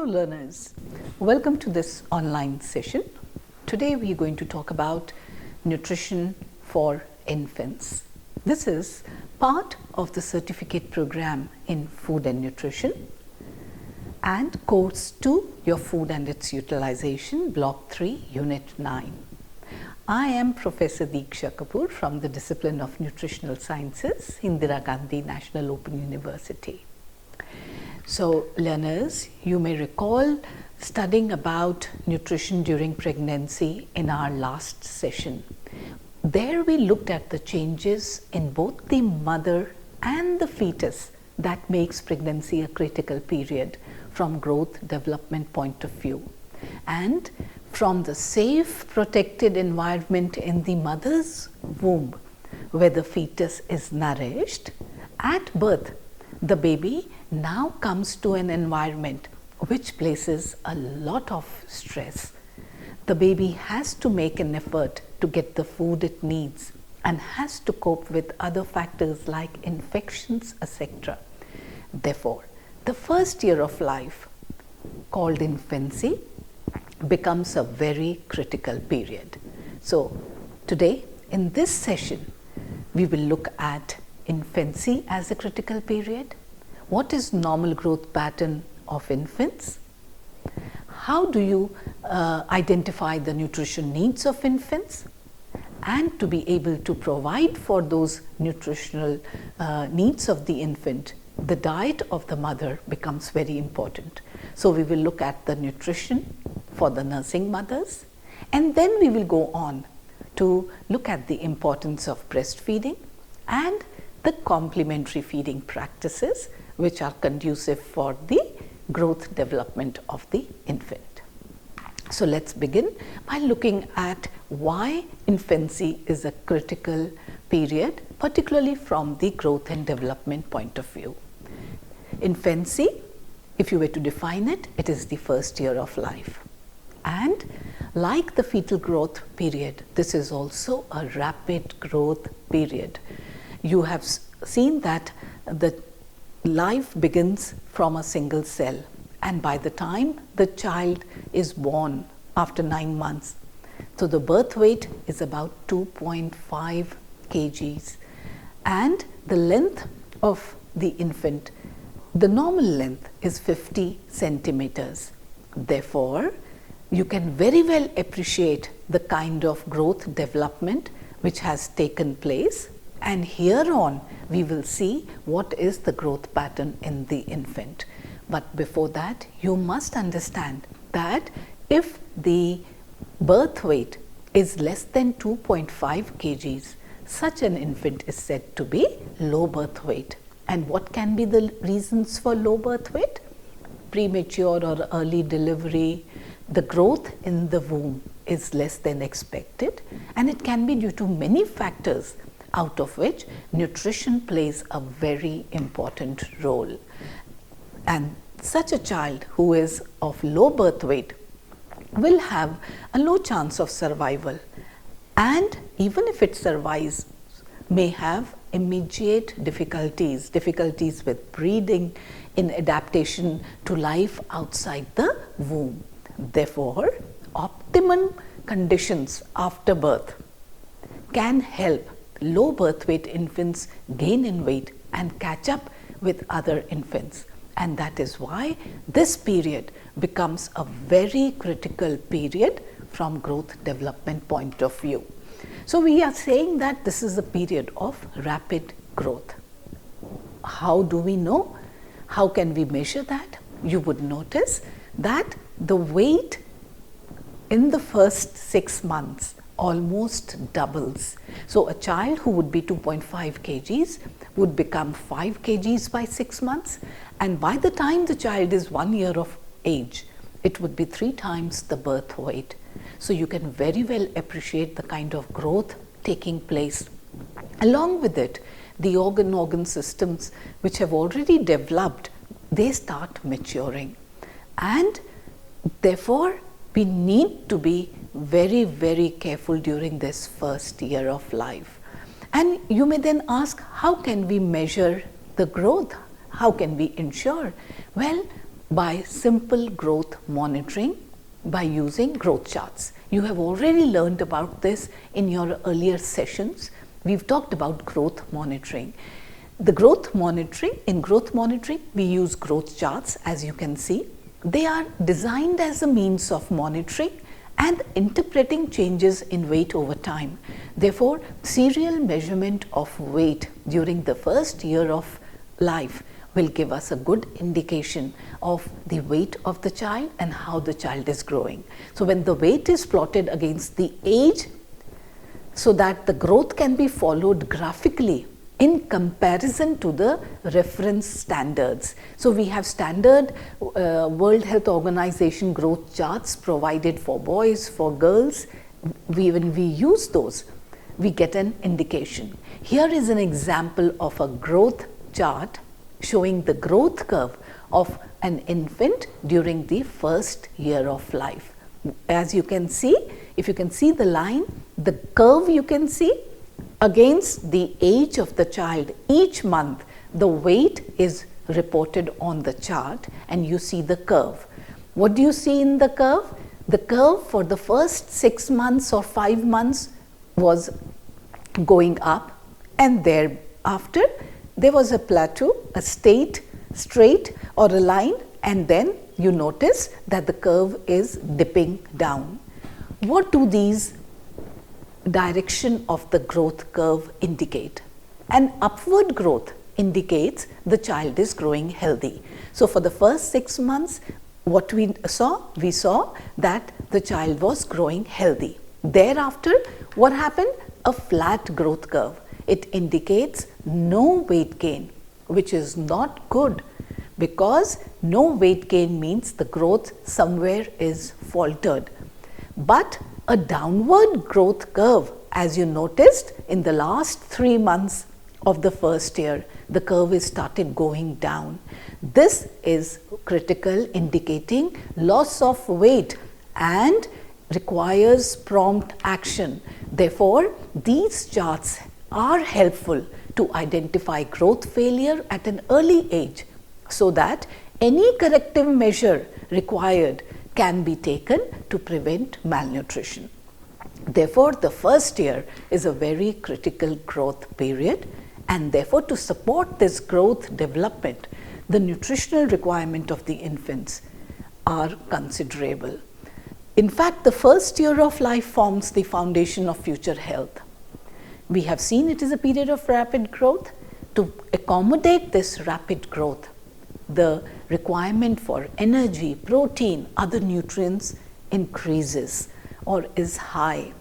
Hello learners, welcome to this online session. Today we are going to talk about nutrition for infants. This is part of the certificate program in food and nutrition and course 2, your food and its utilization, block 3, unit 9. I am Professor Deeksha Kapoor from the discipline of nutritional sciences, Indira Gandhi National Open University. So learners, you may recall studying about nutrition during pregnancy in our last session. There we looked at the changes in both the mother and the fetus that makes pregnancy a critical period from growth development point of view. And from the safe protected environment in the mother's womb where the fetus is nourished, at birth the baby now comes to an environment which places a lot of stress. The baby has to make an effort to get the food it needs and has to cope with other factors like infections, etc. Therefore, the first year of life, called infancy, becomes a very critical period. So today in this session we will look at infancy as a critical period. What is normal growth pattern of infants? How do you identify the nutrition needs of infants? And to be able to provide for those nutritional needs of the infant, the diet of the mother becomes very important. So we will look at the nutrition for the nursing mothers, and then we will go on to look at the importance of breastfeeding and the complementary feeding practices which are conducive for the growth development of the infant. So let's begin by looking at why infancy is a critical period, particularly from the growth and development point of view. Infancy, if you were to define it, it is the first year of life. And like the fetal growth period, this is also a rapid growth period. You have seen that the life begins from a single cell, and by the time the child is born after 9 months, so the birth weight is about 2.5 kgs, and the length of the infant, the normal length is 50 centimeters. Therefore, you can very well appreciate the kind of growth development which has taken place, and here on we will see what is the growth pattern in the infant. But before that, you must understand that if the birth weight is less than 2.5 kgs, such an infant is said to be low birth weight. And what can be the reasons for low birth weight? Premature or early delivery, the growth in the womb is less than expected, and it can be due to many factors, out of which nutrition plays a very important role. And such a child who is of low birth weight will have a low chance of survival, and even if it survives, may have immediate difficulties with breathing, in adaptation to life outside the womb. Therefore, optimum conditions after birth can help low birth weight infants gain in weight and catch up with other infants. And that is why this period becomes a very critical period from growth development point of view. So we are saying that this is a period of rapid growth. How do we know? How can we measure that? You would notice that the weight in the first 6 months almost doubles. So a child who would be 2.5 kgs would become 5 kgs by 6 months, and by the time the child is 1 year of age, it would be 3 times the birth weight. So you can very well appreciate the kind of growth taking place. Along with it, the organ systems which have already developed, they start maturing, and therefore we need to be very, very careful during this first year of life. And you may then ask, how can we measure the growth? How can we ensure? Well, by simple growth monitoring by using growth charts. You have already learned about this in your earlier sessions. We've talked about growth monitoring. In growth monitoring, we use growth charts, as you can see. They are designed as a means of monitoring and interpreting changes in weight over time. Therefore, serial measurement of weight during the first year of life will give us a good indication of the weight of the child and how the child is growing. So when the weight is plotted against the age, so that the growth can be followed graphically in comparison to the reference standards. So we have standard World Health Organization growth charts provided for boys, for girls. When we use those, we get an indication. Here is an example of a growth chart showing the growth curve of an infant during the first year of life. As you can see, if you can see the line, the curve you can see against the age of the child, each month the weight is reported on the chart and you see the curve. What do you see in the curve? The curve for the first 6 months or 5 months was going up, and thereafter there was a plateau, a straight or a line, and then you notice that the curve is dipping down. What do these direction of the growth curve indicate? An upward growth indicates the child is growing healthy. So for the first 6 months, what we saw that the child was growing healthy. Thereafter, what happened? A flat growth curve. It indicates no weight gain, which is not good, because no weight gain means the growth somewhere is faltered. But a downward growth curve, as you noticed in the last 3 months of the first year, the curve is started going down. This is critical, indicating loss of weight and requires prompt action. Therefore, these charts are helpful to identify growth failure at an early age, so that any corrective measure required can be taken to prevent malnutrition. Therefore, the first year is a very critical growth period, and therefore to support this growth development, the nutritional requirement of the infants are considerable. In fact, the first year of life forms the foundation of future health. We have seen it is a period of rapid growth. To accommodate this rapid growth, the requirement for energy, protein, other nutrients increases or is high.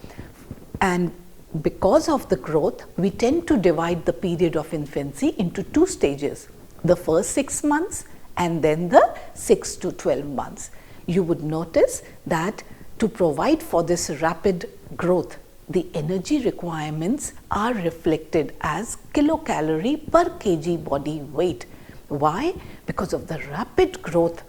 And because of the growth, we tend to divide the period of infancy into 2 stages, the first 6 months and then the 6 to 12 months. You would notice that to provide for this rapid growth, the energy requirements are reflected as kilocalorie per kg body weight. Why? Because of the rapid growth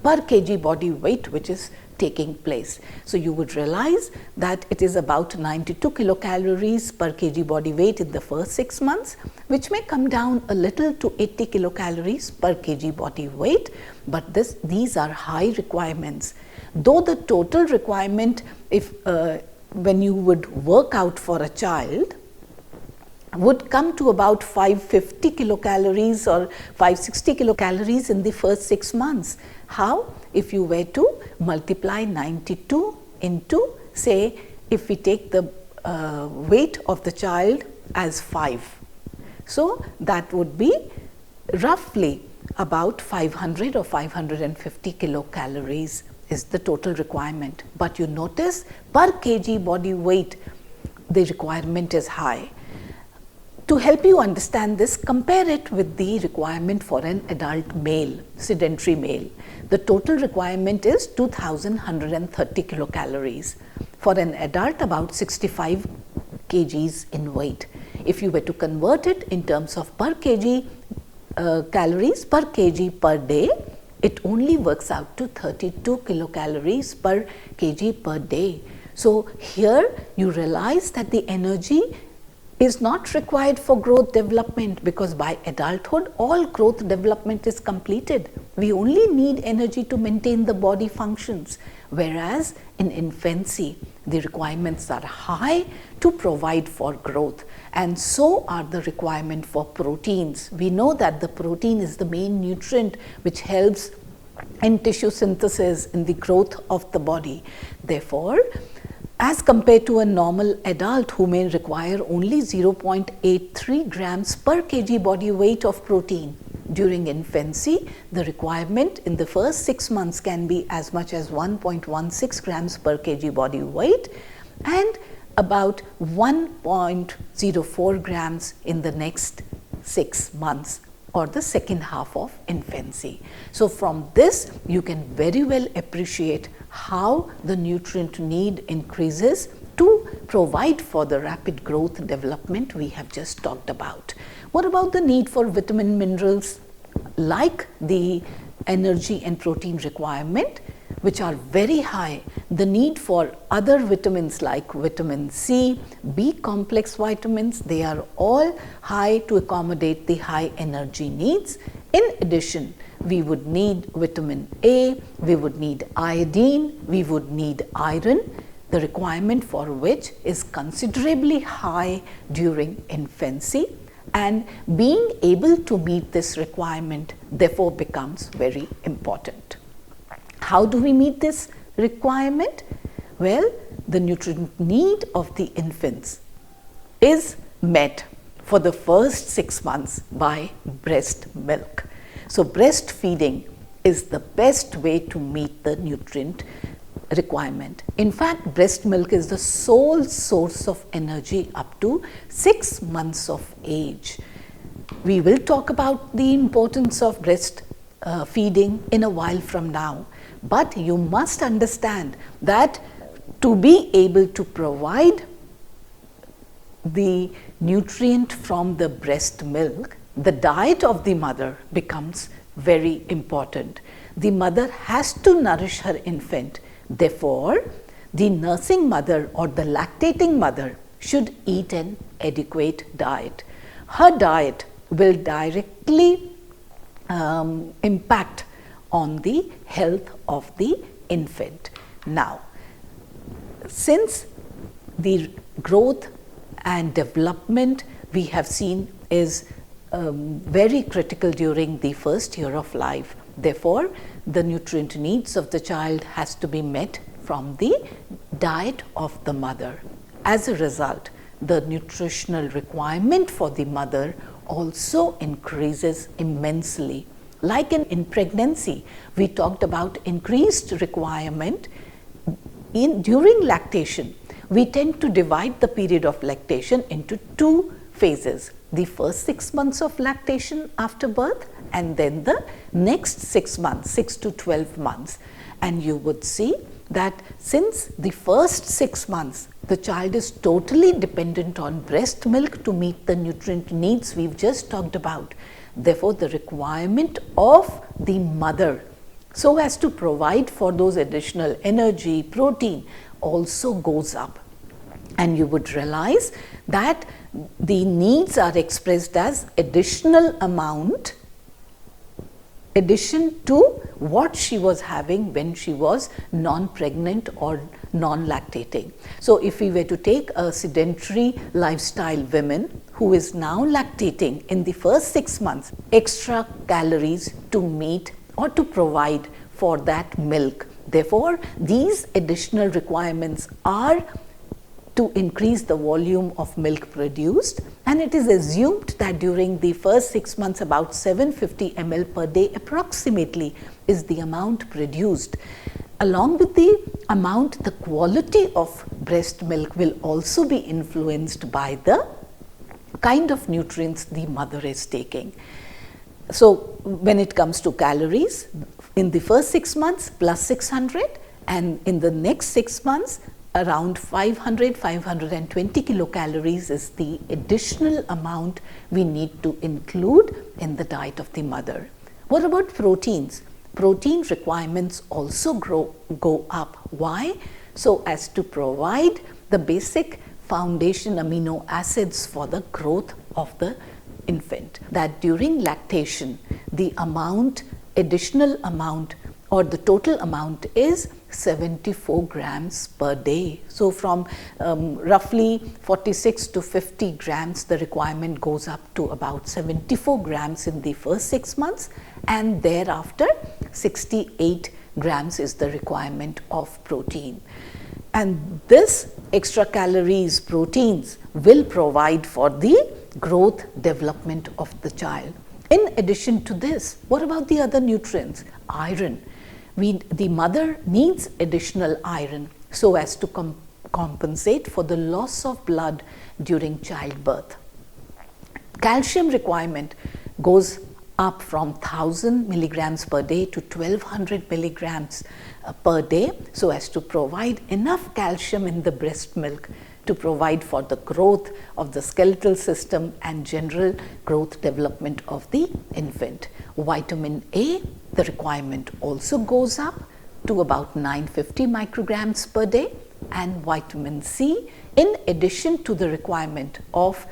per kg body weight which is taking place. So you would realize that it is about 92 kilocalories per kg body weight in the first 6 months, which may come down a little to 80 kilocalories per kg body weight, but these are high requirements. Though the total requirement, when you would work out for a child, would come to about 550 kilocalories or 560 kilocalories in the first 6 months. How? If you were to multiply 92 into, say, if we take the weight of the child as 5. So that would be roughly about 500 or 550 kilocalories is the total requirement. But you notice per kg body weight, the requirement is high. To help you understand this, compare it with the requirement for an adult male, sedentary male. The total requirement is 2130 kilocalories. For an adult, about 65 kgs in weight. If you were to convert it in terms of per kg calories per kg per day, it only works out to 32 kilocalories per kg per day. So here you realize that the energy is not required for growth development, because by adulthood all growth development is completed. We only need energy to maintain the body functions, whereas in infancy the requirements are high to provide for growth, and so are the requirement for proteins. We know that the protein is the main nutrient which helps in tissue synthesis, in the growth of the body. Therefore, as compared to a normal adult who may require only 0.83 grams per kg body weight of protein, during infancy the requirement in the first 6 months can be as much as 1.16 grams per kg body weight and about 1.04 grams in the next 6 months or the second half of infancy. So from this you can very well appreciate how the nutrient need increases to provide for the rapid growth development we have just talked about. What about the need for vitamin minerals like the energy and protein requirement, which are very high? The need for other vitamins like vitamin C, B complex vitamins, they are all high to accommodate the high energy needs. In addition, we would need vitamin A, we would need iodine, we would need iron, the requirement for which is considerably high during infancy, and being able to meet this requirement therefore becomes very important. How do we meet this requirement? Well, the nutrient need of the infants is met for the first 6 months by breast milk. So breastfeeding is the best way to meet the nutrient requirement. In fact, breast milk is the sole source of energy up to 6 months of age. We will talk about the importance of breast feeding in a while from now, but you must understand that to be able to provide the nutrient from the breast milk, the diet of the mother becomes very important. The mother has to nourish her infant. Therefore, the nursing mother or the lactating mother should eat an adequate diet. Her diet will directly impact on the health of the infant. Now, since the growth and development we have seen is very critical during the first year of life, therefore the nutrient needs of the child has to be met from the diet of the mother. As a result, the nutritional requirement for the mother also increases immensely. Like in pregnancy, we talked about increased requirement during lactation. We tend to divide the period of lactation into 2 phases. The first 6 months of lactation after birth and then the next 6 months, 6 to 12 months. And you would see that since the first 6 months, the child is totally dependent on breast milk to meet the nutrient needs we've just talked about. Therefore, the requirement of the mother so as to provide for those additional energy, protein also goes up. And you would realize that the needs are expressed as additional amount, addition to what she was having when she was non-pregnant or non-lactating. So if we were to take a sedentary lifestyle woman who is now lactating in the first 6 months, extra calories to meet or to provide for that milk. Therefore, these additional requirements are to increase the volume of milk produced, and it is assumed that during the first 6 months about 750 ml per day approximately is the amount produced. Along with the amount, the quality of breast milk will also be influenced by the kind of nutrients the mother is taking. So when it comes to calories, in the first 6 months plus 600, and in the next 6 months around 520 kilocalories is the additional amount we need to include in the diet of the mother. What about proteins? Protein requirements also go up. Why? So as to provide the basic foundation amino acids for the growth of the infant. That during lactation, the additional amount or the total amount is 74 grams per day. So from roughly 46 to 50 grams, the requirement goes up to about 74 grams in the first 6 months, and thereafter 68 grams is the requirement of protein. And this extra calories, proteins, will provide for the growth development of the child. In addition to this, what about the other nutrients? Iron. The mother needs additional iron so as to compensate for the loss of blood during childbirth. Calcium requirement goes up from 1000 milligrams per day to 1200 milligrams per day, so as to provide enough calcium in the breast milk to provide for the growth of the skeletal system and general growth development of the infant. Vitamin A, the requirement also goes up to about 950 micrograms per day, and vitamin C, in addition to the requirement of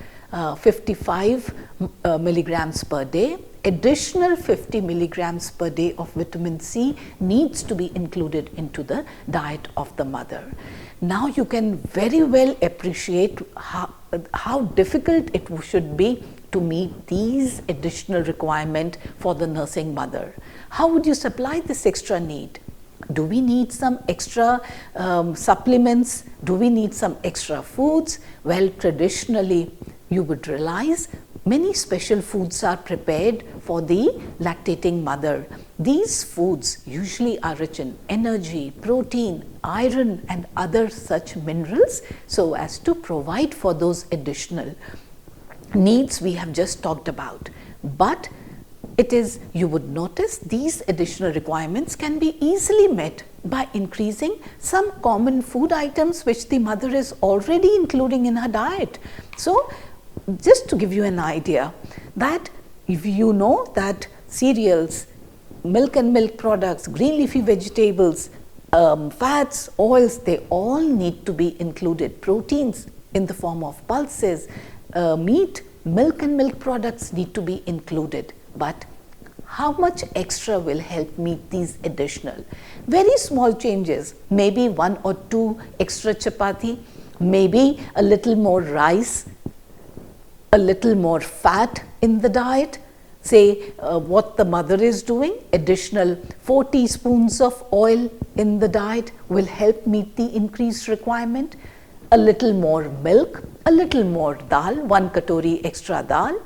55 milligrams per day, additional 50 milligrams per day of vitamin C needs to be included into the diet of the mother. Now you can very well appreciate how difficult it should be to meet these additional requirements for the nursing mother. How would you supply this extra need? Do we need some extra supplements? Do we need some extra foods? Well, traditionally, you would realize many special foods are prepared for the lactating mother. These foods usually are rich in energy, protein, iron, and other such minerals, so as to provide for those additional needs we have just talked about. But you would notice these additional requirements can be easily met by increasing some common food items which the mother is already including in her diet. So, just to give you an idea, that if you know that cereals, milk and milk products, green leafy vegetables, fats, oils, they all need to be included. Proteins in the form of pulses, meat, milk and milk products need to be included. But how much extra will help meet these additional? Very small changes, maybe 1 or 2 extra chapati, maybe a little more rice, a little more fat in the diet. Say what the mother is doing, additional 4 teaspoons of oil in the diet will help meet the increased requirement. A little more milk, a little more dal, 1 katori extra dal,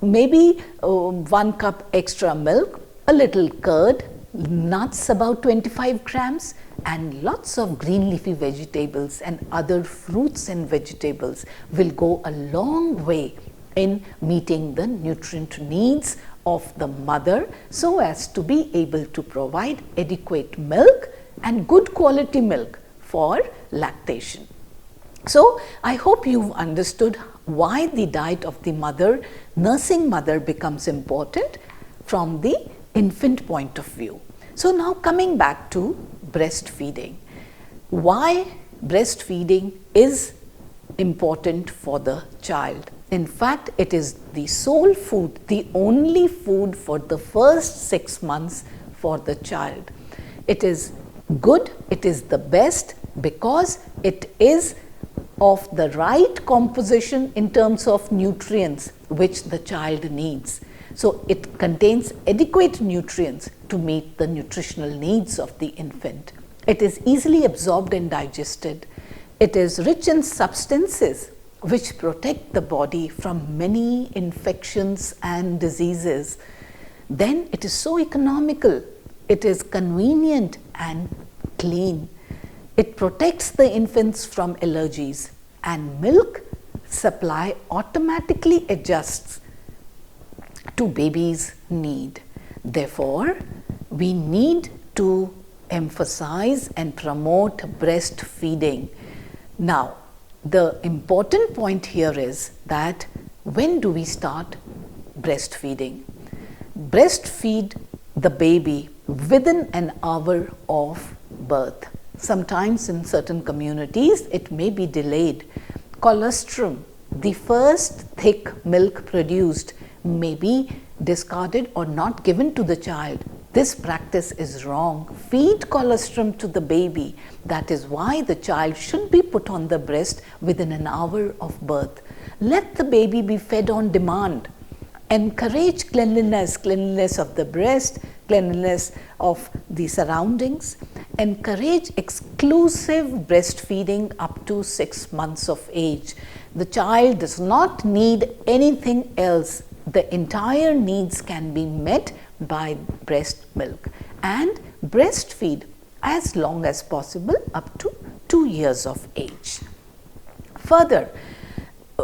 maybe 1 cup extra milk, a little curd, nuts about 25 grams, and lots of green leafy vegetables and other fruits and vegetables will go a long way in meeting the nutrient needs of the mother, so as to be able to provide adequate milk and good quality milk for lactation. So, I hope you've understood why the diet of the mother, nursing mother, becomes important from the infant point of view. So, now coming back to breastfeeding. Why breastfeeding is important for the child? In fact, it is the sole food, the only food for the first 6 months for the child. It is good, it is the best because it is of the right composition in terms of nutrients which the child needs. So, it contains adequate nutrients to meet the nutritional needs of the infant. It is easily absorbed and digested. It is rich in substances which protect the body from many infections and diseases. Then it is so economical, it is convenient and clean. It protects the infants from allergies, and milk supply automatically adjusts to baby's need. Therefore, we need to emphasize and promote breastfeeding. Now, the important point here is that when do we start breastfeeding? Breastfeed the baby within an hour of birth. Sometimes in certain communities it may be delayed. colostrum, the first thick milk produced, may be discarded or not given to the child. This practice is wrong. Feed colostrum to the baby. That is why the child should be put on the breast within an hour of birth. Let the baby be fed on demand. Encourage cleanliness of the breast, cleanliness of the surroundings. Encourage exclusive breastfeeding up to 6 months of age. The child does not need anything else. The entire needs can be met by breast milk, and breastfeed as long as possible up to 2 years of age. Further,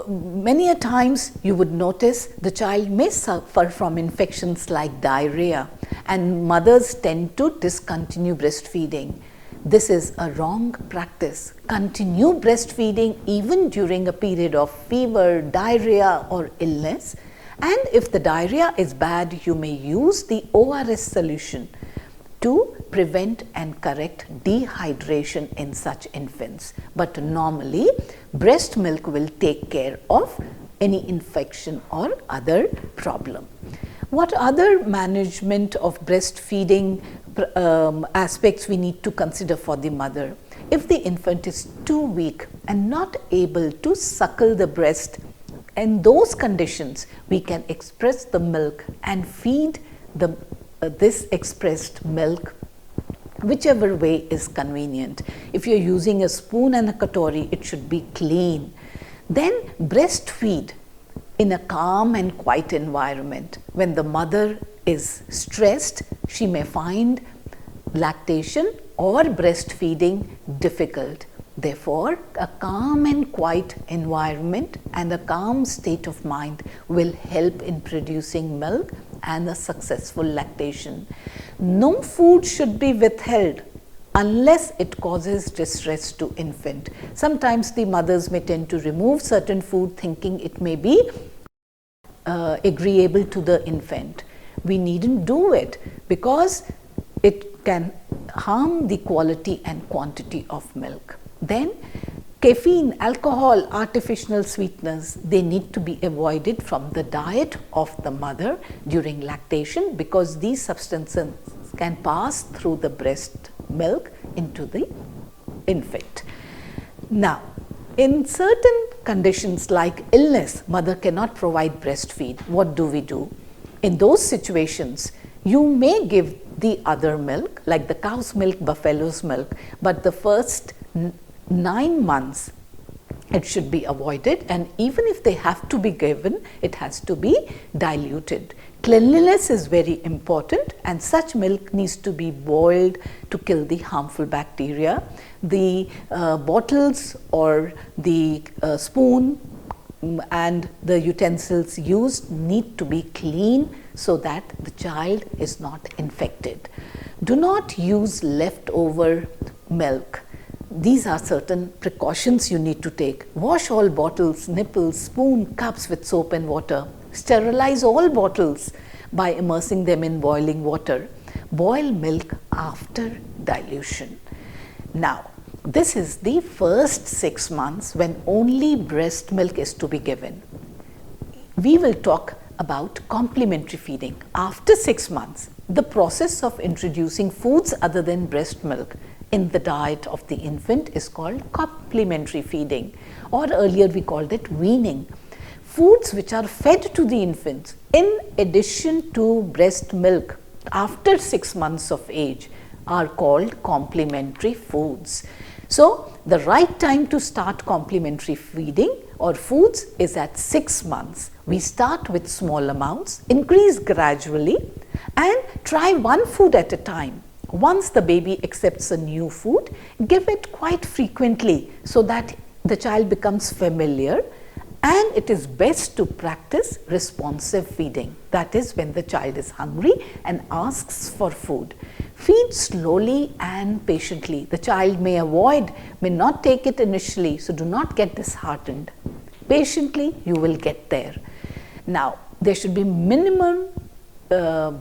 many a times you would notice the child may suffer from infections like diarrhea, and mothers tend to discontinue breastfeeding. This is a wrong practice. Continue breastfeeding even during a period of fever, diarrhea or illness. And if the diarrhea is bad, you may use the ORS solution to prevent and correct dehydration in such infants. But normally, breast milk will take care of any infection or other problem. What other management of breastfeeding aspects we need to consider for the mother? If the infant is too weak and not able to suckle the breast, in those conditions, we can express the milk and feed this expressed milk whichever way is convenient. If you're using a spoon and a katori, it should be clean. Then breastfeed in a calm and quiet environment. When the mother is stressed, she may find lactation or breastfeeding difficult. Therefore, a calm and quiet environment and a calm state of mind will help in producing milk and a successful lactation. No food should be withheld unless it causes distress to infant. Sometimes the mothers may tend to remove certain food thinking it may be agreeable to the infant. We needn't do it because it can harm the quality and quantity of milk. Then caffeine, alcohol, artificial sweeteners, they need to be avoided from the diet of the mother during lactation because these substances can pass through the breast milk into the infant. Now, in certain conditions like illness, mother cannot provide breastfeed. What do we do? In those situations, you may give the other milk like the cow's milk, buffalo's milk, but the first 9 months it should be avoided, and even if they have to be given, it has to be diluted. Cleanliness is very important, and such milk needs to be boiled to kill the harmful bacteria. The bottles or the spoon and the utensils used need to be clean so that the child is not infected. Do not use leftover milk. These are certain precautions you need to take. Wash all bottles, nipples, spoon, cups with soap and water. Sterilize all bottles by immersing them in boiling water. Boil milk after dilution. Now, this is the first 6 months when only breast milk is to be given. We will talk about complementary feeding. After 6 months, the process of introducing foods other than breast milk in the diet of the infant is called complementary feeding, or earlier we called it weaning. Foods which are fed to the infant in addition to breast milk after 6 months of age are called complementary foods. So, the right time to start complementary feeding or foods is at 6 months. We start with small amounts, increase gradually, and try one food at a time. Once the baby accepts a new food, give it quite frequently so that the child becomes familiar, and it is best to practice responsive feeding. That is when the child is hungry and asks for food. Feed slowly and patiently. The child may not take it initially, so do not get disheartened. Patiently, you will get there. Now, there should be minimum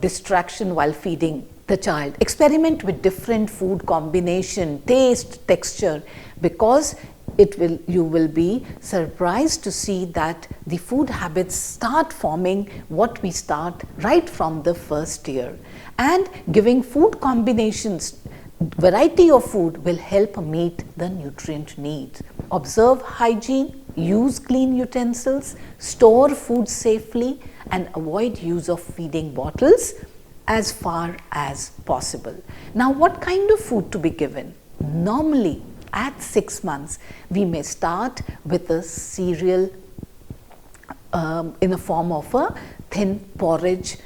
distraction while feeding the child. Experiment with different food combination, taste, texture, because you will be surprised to see that the food habits start forming what we start right from the first year. And giving food combinations, variety of food will help meet the nutrient needs. Observe hygiene, use clean utensils, store food safely, and avoid use of feeding bottles as far as possible. Now, what kind of food to be given? Normally, at 6 months, we may start with a cereal in the form of a thin porridge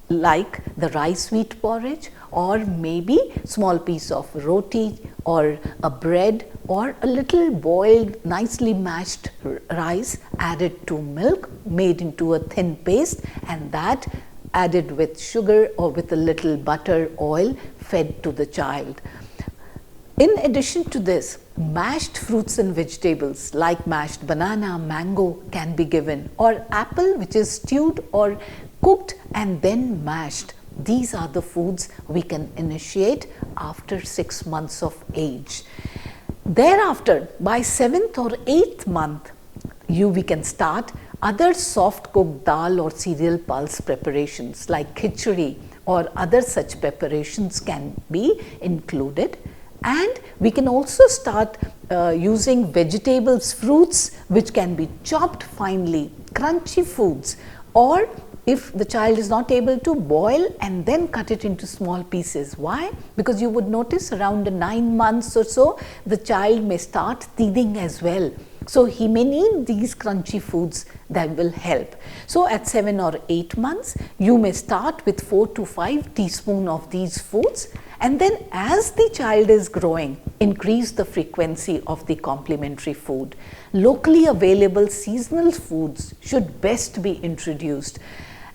like the rice wheat porridge, or maybe small piece of roti or a bread or a little boiled nicely mashed rice added to milk made into a thin paste, and that added with sugar or with a little butter oil fed to the child. In addition to this, mashed fruits and vegetables like mashed banana, mango can be given, or apple which is stewed or cooked and then mashed. These are the foods we can initiate after 6 months of age. Thereafter, by 7th or 8th month, we can start other soft cooked dal or cereal pulse preparations like khichdi or other such preparations can be included. And we can also start using vegetables, fruits which can be chopped finely, crunchy foods, or if the child is not able to, boil and then cut it into small pieces. Why? Because you would notice around 9 months or so, the child may start teething as well. So he may need these crunchy foods that will help. So at 7 or 8 months, you may start with 4 to 5 teaspoons of these foods, and then as the child is growing, increase the frequency of the complementary food. Locally available seasonal foods should best be introduced.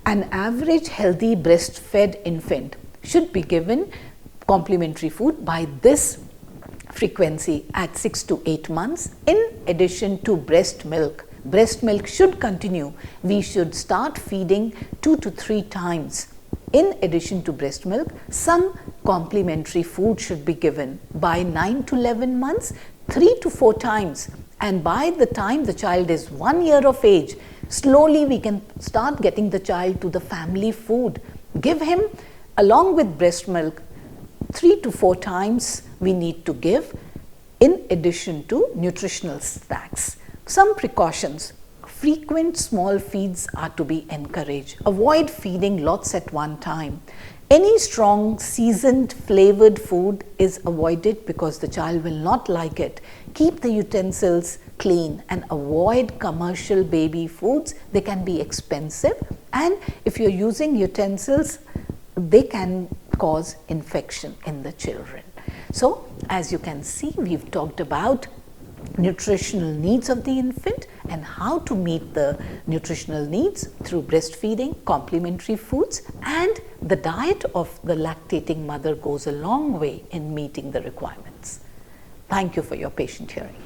An average healthy breastfed infant should be given complementary food by this frequency at 6 to 8 months. In addition to breast milk should continue. We should start feeding 2 to 3 times. In addition to breast milk, some complementary food should be given by 9 to 11 months, 3 to 4 times. And by the time the child is 1 year of age, slowly we can start getting the child to the family food. Give him, along with breast milk, 3 to 4 times we need to give, in addition to nutritional snacks. Some precautions. Frequent small feeds are to be encouraged. Avoid feeding lots at one time. Any strong, seasoned, flavored food is avoided because the child will not like it. Keep the utensils clean and avoid commercial baby foods. They can be expensive, and if you're using utensils, they can cause infection in the children. So, as you can see, we've talked about nutritional needs of the infant and how to meet the nutritional needs through breastfeeding, complementary foods, and the diet of the lactating mother goes a long way in meeting the requirements. Thank you for your patient hearing.